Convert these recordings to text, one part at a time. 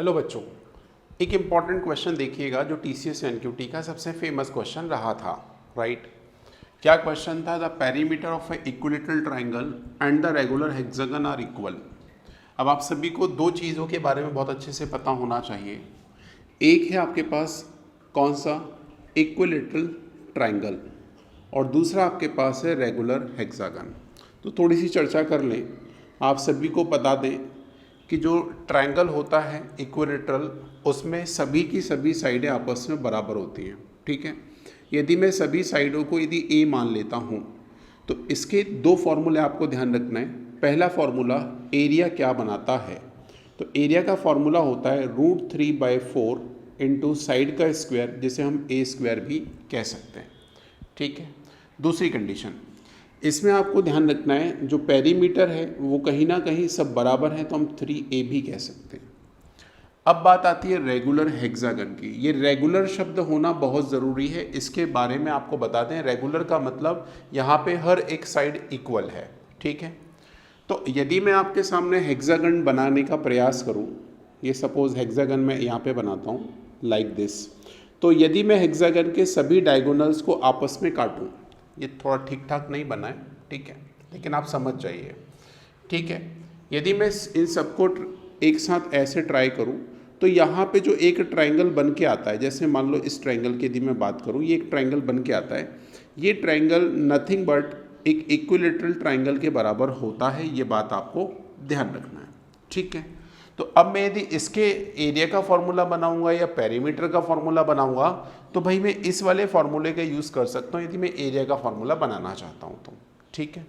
Hello बच्चों, एक important question देखिएगा जो टीसीएस एनक्यूटी का सबसे फेमस क्वेश्चन रहा था, राइट। क्या क्वेश्चन था? The perimeter of a equilateral triangle and the regular hexagon are equal. अब आप सभी को दो चीज़ों के बारे में बहुत अच्छे से पता होना चाहिए। एक है आपके पास कौन सा? इक्विलेटरल ट्राइंगल, और दूसरा आपके पास है रेगुलर हेक्सागन। तो थोड़ी सी चर्चा कर लें। आप सभी को बता दें कि जो ट्रायंगल होता है इक्विलेटरल, उसमें सभी की सभी साइडें आपस में बराबर होती हैं, ठीक है। यदि मैं सभी साइडों को यदि ए मान लेता हूँ तो इसके दो फॉर्मूले आपको ध्यान रखना है। पहला फॉर्मूला एरिया क्या बनाता है, तो एरिया का फॉर्मूला होता है √3/4 इंटू साइड का स्क्वायर, जिसे हम ए स्क्वायर भी कह सकते हैं, ठीक है। दूसरी कंडीशन, इसमें आपको ध्यान रखना है जो पेरीमीटर है वो कहीं ना कहीं सब बराबर है, तो हम 3a भी कह सकते हैं। अब बात आती है रेगुलर हेक्सागन की। ये रेगुलर शब्द होना बहुत ज़रूरी है, इसके बारे में आपको बता दें। रेगुलर का मतलब यहाँ पे हर एक साइड इक्वल है, ठीक है। तो यदि मैं आपके सामने हेक्सागन बनाने का प्रयास करूँ, ये सपोज हेक्सागन मैं यहाँ पे बनाता हूँ लाइक दिस, तो यदि मैं हेक्सागन के सभी डायगोनल्स को आपस में काटूँ, ये थोड़ा ठीक ठाक नहीं बना है, ठीक है, लेकिन आप समझ जाइए, ठीक है। यदि मैं इन सबको एक साथ ऐसे ट्राई करूं तो यहाँ पे जो एक ट्रायंगल बन के आता है, जैसे मान लो इस ट्रायंगल की यदि मैं बात करूं, ये एक ट्रायंगल बन के आता है। ये ट्रायंगल नथिंग बट एक इक्विलेटरल ट्रायंगल के बराबर होता है, ये बात आपको ध्यान रखना है, ठीक है। तो अब मैं यदि इसके एरिया का फॉर्मूला बनाऊंगा या पेरीमीटर का फॉर्मूला बनाऊंगा, तो भाई मैं इस वाले फॉर्मूले का यूज़ कर सकता हूँ यदि मैं एरिया का फॉर्मूला बनाना चाहता हूँ तो, ठीक है।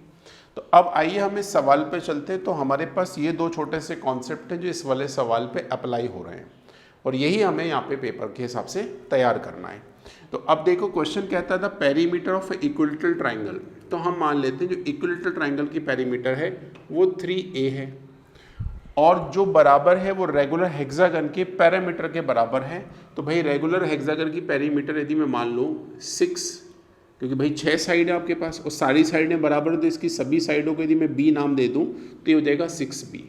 तो अब आइए हम इस सवाल पे चलते हैं। तो हमारे पास ये दो छोटे से कॉन्सेप्ट हैं जो इस वाले सवाल पे अप्लाई हो रहे हैं, और यही हमें यहाँ पे पेपर के हिसाब से तैयार करना है। तो अब देखो क्वेश्चन कहता था पेरीमीटर ऑफ इक्विलेटरल ट्राइंगल। तो हम मान लेते हैं जो इक्विलेटरल ट्राइंगल की पेरीमीटर है वो 3a है, और जो बराबर है वो रेगुलर हेक्सागन के पैरामीटर के बराबर है। तो भाई रेगुलर हेक्सागन की पेरीमीटर यदि मैं मान लूँ 6, क्योंकि भाई 6 साइड है आपके पास और सारी साइडें बराबर, तो इसकी सभी साइडों को यदि मैं b नाम दे दूँ तो ये हो जाएगा 6b।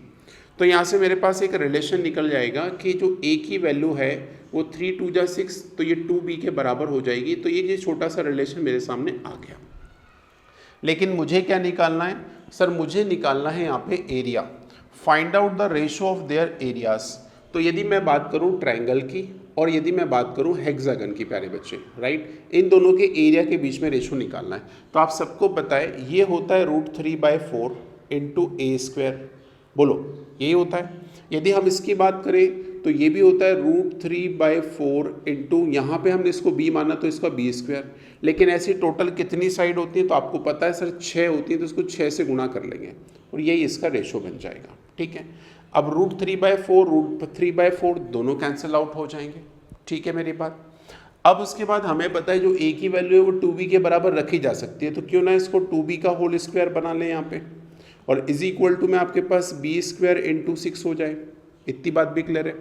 तो यहाँ से मेरे पास एक रिलेशन निकल जाएगा कि जो a की वैल्यू है वो 3 2 जा 6, तो ये 2b के बराबर हो जाएगी। तो ये छोटा सा रिलेशन मेरे सामने आ गया। लेकिन मुझे क्या निकालना है सर? मुझे निकालना है यहाँ पे area. Find out the ratio of their areas. तो यदि मैं बात करूँ ट्रायंगल की और यदि मैं बात करूँ हेक्सागन की, प्यारे बच्चे, राइट, इन दोनों के एरिया के बीच में रेशो निकालना है। तो आप सबको बताएं ये होता है √3/4 इंटू ए स्क्वायर। बोलो, यही होता है। यदि हम इसकी बात करें तो ये भी होता है √3/4 इंटू, यहाँ पे हमने इसको b माना तो इसका b स्क्वायर। लेकिन ऐसी टोटल कितनी साइड होती है? तो आपको पता है सर 6 होती है, तो इसको 6 से गुणा कर लेंगे और यही इसका रेशो बन जाएगा, ठीक है। अब √3/4 दोनों कैंसिल आउट हो जाएंगे, ठीक है मेरी बात। अब उसके बाद हमें पता है जो a की वैल्यू है वो 2b के बराबर रखी जा सकती है, तो क्यों ना इसको 2b का होल स्क्वायर बना लें यहाँ पे, और इज इक्वल टू में आपके पास b स्क्वायर इंटू 6 हो जाए। इतनी बात भी क्लियर है।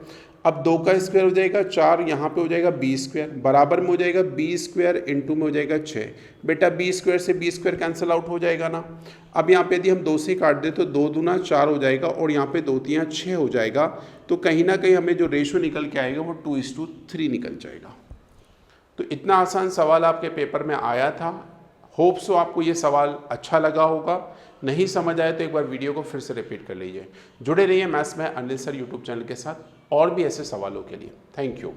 अब 2 का स्क्वायर हो जाएगा 4, यहाँ पे हो जाएगा b स्क्वायर, बराबर में हो जाएगा b स्क्वायर इंटू में हो जाएगा 6। बेटा b स्क्वायर से b स्क्वायर कैंसिल आउट हो जाएगा ना। अब यहाँ पे यदि हम 2 से काट दें तो 2 दूना 4 हो जाएगा और यहाँ पे 2 तियाँ 6 हो जाएगा। तो कहीं ना कहीं हमें जो रेशो निकल के आएगा वो 2:3 निकल जाएगा। तो इतना आसान सवाल आपके पेपर में आया था। होप सो आपको ये सवाल अच्छा लगा होगा। नहीं समझ आए तो एक बार वीडियो को फिर से रिपीट कर लीजिए। जुड़े रहिए मैथ्स में अनिल सर यूट्यूब चैनल के साथ और भी ऐसे सवालों के लिए। Thank you.